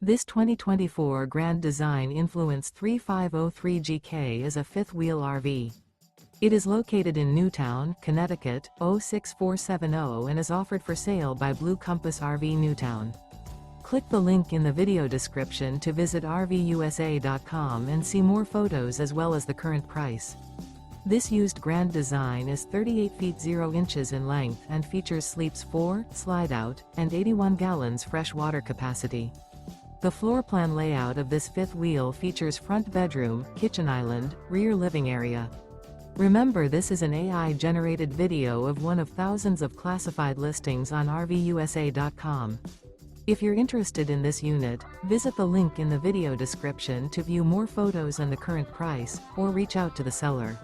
This 2024 Grand Design Influence 3503GK is a fifth-wheel RV. It is located in Newtown, Connecticut, 06470 and is offered for sale by Blue Compass RV Newtown. Click the link in the video description to visit RVUSA.com and see more photos as well as the current price. This used Grand Design is 38 feet 0 inches in length and features sleeps 4, slide-out, and 81 gallons fresh water capacity. The floor plan layout of this fifth wheel features front bedroom, kitchen island, rear living area. Remember, this is an AI-generated video of one of thousands of classified listings on RVUSA.com. If you're interested in this unit, visit the link in the video description to view more photos and the current price, or reach out to the seller.